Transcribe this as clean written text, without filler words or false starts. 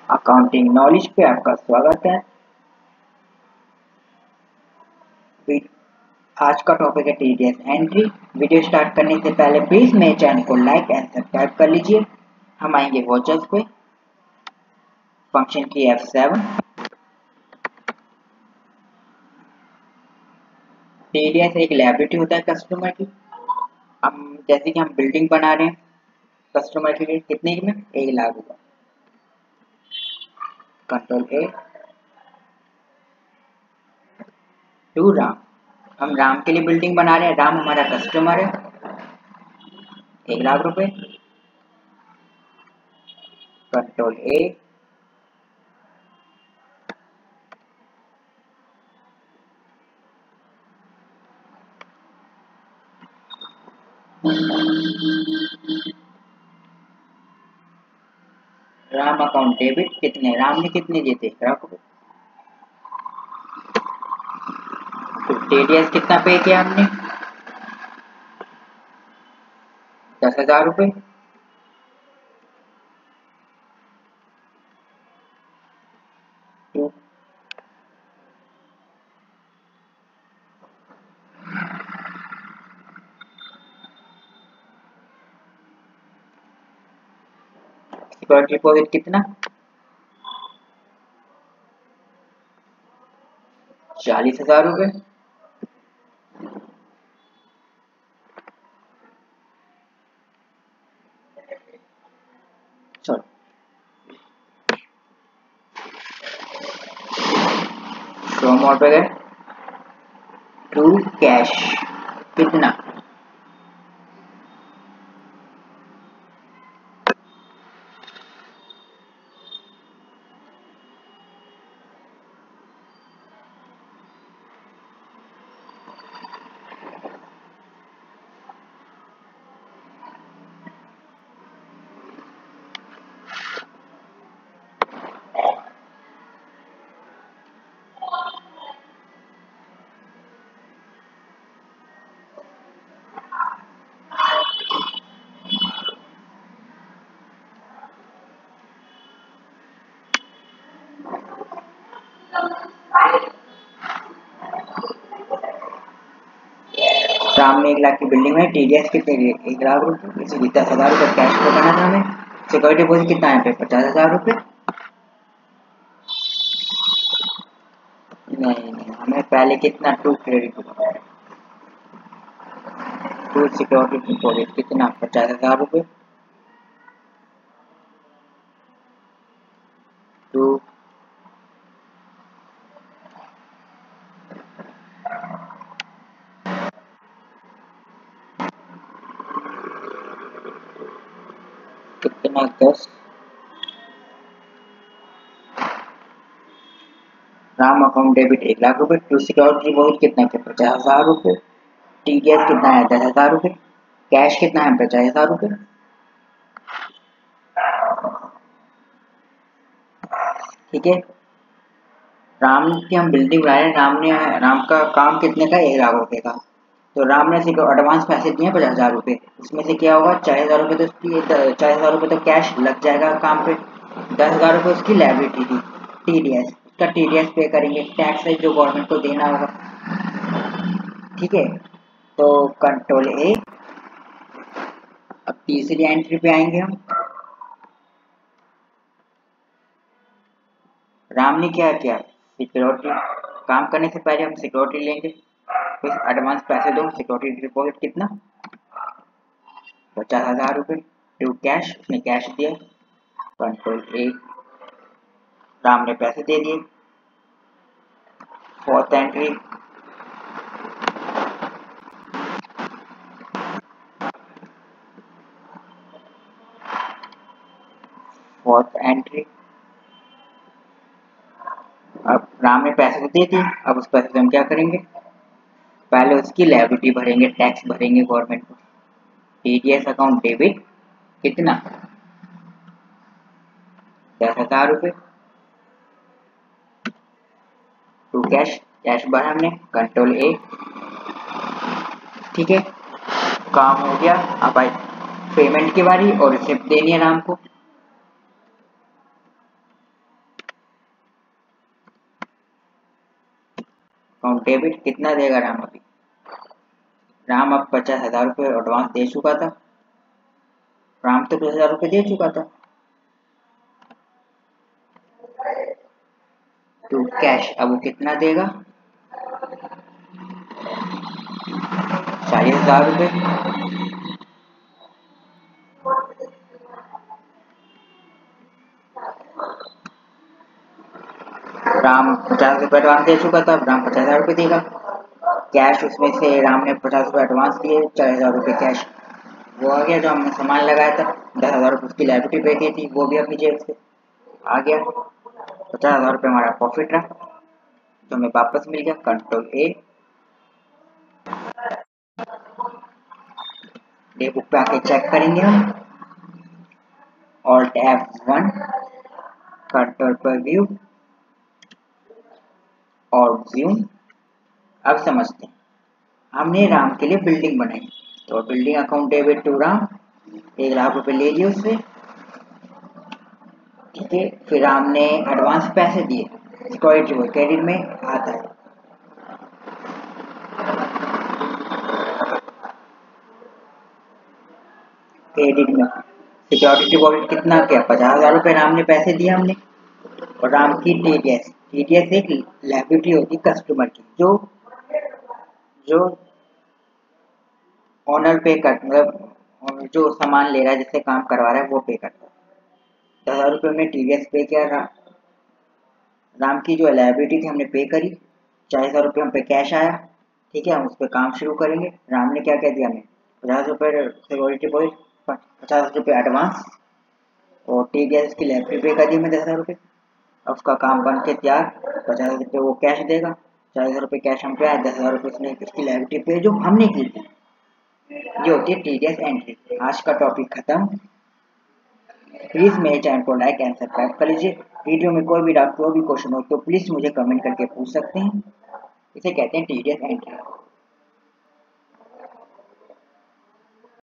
Accounting knowledge पे आपका स्वागत है। आज का टॉपिक है टीडीएस एंट्री। वीडियो स्टार्ट करने से पहले प्लीज मेरे चैनल को लाइक एंड सब्सक्राइब कर लीजिए। हम आएंगे वॉचर्स पे, फंक्शन की F7। टीडीएस एक लायबिलिटी होता है कस्टमर की। हम जैसे कि हम बिल्डिंग बना रहे हैं कस्टमर के लिए, कितने की में 1 लाख रुपए। Control A to Ram. हम राम के लिए बिल्डिंग बना रहे हैं, राम हमारा कस्टमर है। 1 लाख रुपए। Control A Ram account debit. कितने राम ने कितने दिए थे? 1 लाख रुपए। तो टीडीएस कितना पे किया हमने? 10,000 रुपए। सिक्योरिटी डिपॉजिट कितना? 40,000 रुपए। फ्रॉम ऑर्डर है टू कैश कितना? सामने 1 लाख की बिल्डिंग में टीडीएस कितने लिए? 1 लाख रुपए। इसे 10,000 रुपए कैश पे करना था हमें। सिक्योरिटी डिपॉजिट कितना है पे? 50,000 रुपए। नहीं, हमें पहले कितना टू क्रेडिट हुआ? टू सिक्योरिटी डिपॉजिट कितना? 50,000 रुपए। टू कितना? 10। राम अकाउंट डेबिट 1 लाख रुपए। टू सिक्योरिटी डिपॉजिट कितना है? 50,000 रुपए। टीडीएस कितना है? 10,000 रुपए। कैश कितना है? 50,000 रुपए। ठीक है। राम की हम बिल्डिंग बनाए, राम का काम कितने का? 1 लाख रुपए का। तो राम ने सिर्फ एडवांस पैसे दिए 50,000 रुपए। उसमें से क्या होगा? 40,000 रुपए तो उसकी 40,000 रुपए तो कैश लग जाएगा काम पे। 10,000 रुपए उसकी लायबिलिटी थी टीडीएस। उसका टीडीएस पे करेंगे, टैक्स है जो गवर्नमेंट को देना होगा। ठीक है। तो कंट्रोल A। अब तीसरी एंट्री पे आएंगे हम। राम ने क्या किया? सिक्योरिटी काम करने से पहले हम सिक्योरिटी लेंगे, कुछ एडवांस पैसे दो। सिक्योरिटी डिपॉजिट कितना? 50,000 रुपए। टू कैश, उसने कैश दिया। Control A। राम ने पैसे दे दिए। Fourth entry. Fourth entry. अब राम ने पैसे तो दे दिए, अब उस पैसे से हम क्या करेंगे? पहले उसकी लायबिलिटी भरेंगे, टैक्स भरेंगे गवर्नमेंट को। टीडीएस अकाउंट डेबिट कितना? 10,000 रुपए। टू कैश, कैश भरा हमने। Control A। ठीक है, काम हो गया। अब पेमेंट की बारी और रिसिप्ट देनी है राम को। अकाउंट डेबिट कितना देगा राम अभी? राम अब 50,000 रुपये एडवांस दे चुका था। राम तो 50,000 रुपये दे चुका था। तो कैश अब वो कितना देगा? 40,000 रुपये। राम 50 रुपये एडवांस दे चुका था, राम 50,000 रुपये देगा कैश। उसमें से राम ने 50 रुपये एडवांस दिए, 40,000 रुपये कैश वो आ गया। जो हमने सामान लगाया था 10,000 रुपये उसकी लाइबिलिटी पे दी थी, वो भी अपनी जेब से आ गया। 50,000 रुपये हमारा प्रॉफिट रहा जो हमें वापस मिल गया। कंट्रोल ए, डे बुक पे आके चेक करेंगे हम। ऑल्ट F1, कंट्रोल पर व्यू और जूम। अब समझते हैं, हमने राम के लिए बिल्डिंग बनाई, तो building account debit to Ram, 1,00,000 रुपये ले लिए उससे, ठीक है। फिर राम ने एडवांस पैसे दिए, सिक्योरिटी वो क्रेडिट में आता है। क्रेडिट में सिक्योरिटी डिपॉजिट कितना किया? 50,000 रुपये राम ने पैसे दिए हमने। और राम की टीडीएस, टीडीएस एक लायबिलिटी होती है कस्टमर की, जो जो ओनर पे कर, मतलब जो सामान ले रहा है, जिससे काम करवा रहा है, वो पे करता है। 10,000 रुपये में टीडीएस पे किया। राम की जो लायबिलिटी थी हमने पे करी। 40,000 रुपये हम पे कैश आया, ठीक है। हम उस पर काम शुरू करेंगे। राम ने क्या कह दिया हमें? 50 रुपये सिक्योरिटी डिपॉजिट, 50 रुपये एडवांस और टीडीएस की लायबिलिटी पे कर दी हमें 10,000 रुपये। अब उसका काम बन के तैयार। 50,000 रुपये वो कैश देगा, 40,000 रुपये कैश हम पे आए, 10,000 रुपये उसने उसकी लायबिलिटी पे जो हमने की थी। ये होती है टीडीएस एंट्री। आज का टॉपिक खत्म। प्लीज़ मेरे चैनल को लाइक एंड सब्सक्राइब कर लीजिए। वीडियो में कोई भी डाउट, कोई भी क्वेश्चन हो तो प्लीज़ मुझे कमेंट करके पूछ सकते हैं। इसे कहते हैं टीडीएस एंट्री।